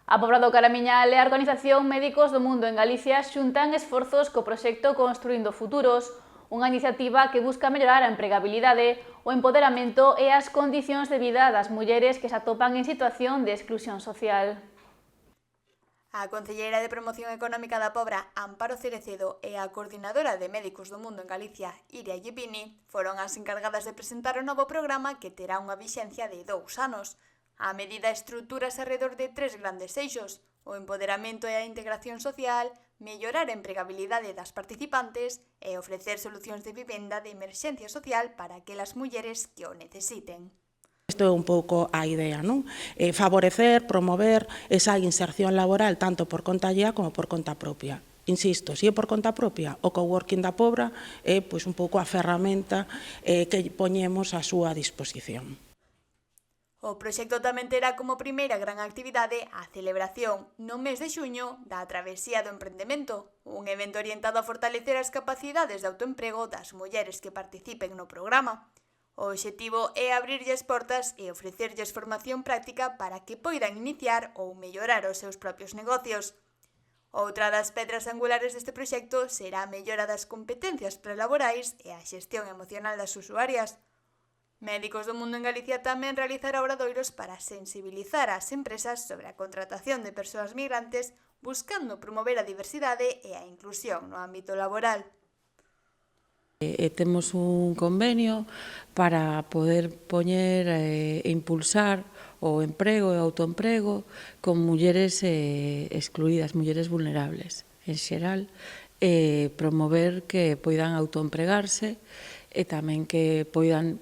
A Pobra do Caramiñal e a Organización Médicos do Mundo en Galicia xuntan esforzos co proxecto Construindo Futuros, unha iniciativa que busca mellorar a empregabilidade, o empoderamento e as condicións de vida das mulleres que se atopan en situación de exclusión social. A concelleira de Promoción Económica da Pobra, Amparo Cerecedo, e a coordinadora de Médicos do Mundo en Galicia, Iria Gippini, foron as encargadas de presentar o novo programa que terá unha vixencia de 2 anos. A medida estruturase arredor de 3 grandes eixos: o empoderamento e a integración social, mellorar a empregabilidade das participantes e ofrecer solucións de vivenda de emerxencia social para aquelas mulleres que o necesiten. Isto é un pouco a idea, non? Favorecer, promover esa inserción laboral tanto por conta allea como por conta propia. Insisto, se é por conta propia, o coworking da Pobra é pois, un pouco a ferramenta que poñemos á súa disposición. O proxecto tamén terá como primeira gran actividade a celebración no mes de xuño da Travesía do Emprendemento, un evento orientado a fortalecer as capacidades de autoemprego das mulleres que participen no programa. O obxectivo é abrirlles portas e ofrecerlles formación práctica para que poidan iniciar ou mellorar os seus propios negocios. Outra das pedras angulares deste proxecto será a mellora das competencias prelaborais e a xestión emocional das usuarias. Médicos do Mundo en Galicia tamén realizará obradoiros para sensibilizar ás empresas sobre a contratación de persoas migrantes, buscando promover a diversidade e a inclusión no ámbito laboral. Temos un convenio para poder poñer e impulsar o emprego e o autoemprego con mulleres excluídas, mulleres vulnerables en xeral, promover que poidan autoempregarse e tamén que poidan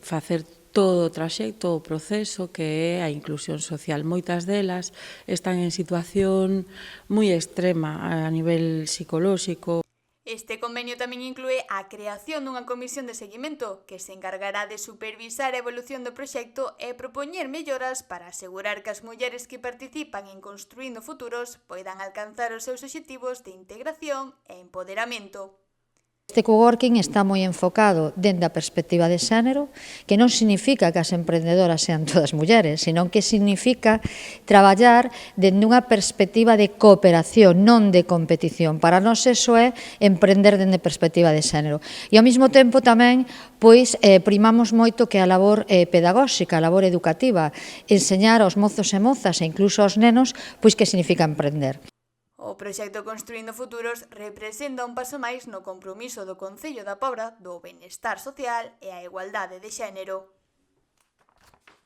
facer todo o traxecto, o proceso que é a inclusión social. Moitas delas están en situación moi extrema a nivel psicolóxico. Este convenio tamén inclúe a creación dunha comisión de seguimento que se encargará de supervisar a evolución do proxecto e propoñer melloras para asegurar que as mulleres que participan en Construindo Futuros poidan alcanzar os seus obxectivos de integración e empoderamento. Este coworking está moi enfocado dende a perspectiva de xénero, que non significa que as emprendedoras sean todas mulleres, senón que significa traballar dende unha perspectiva de cooperación, non de competición. Para nós eso é emprender dende perspectiva de xénero. E ao mesmo tempo tamén primamos moito que a labor pedagóxica, a labor educativa, enseñar aos mozos e mozas e incluso aos nenos que significa emprender. O proxecto Construindo Futuros representa un paso máis no compromiso do Concello da Pobra do benestar social e a igualdade de xénero.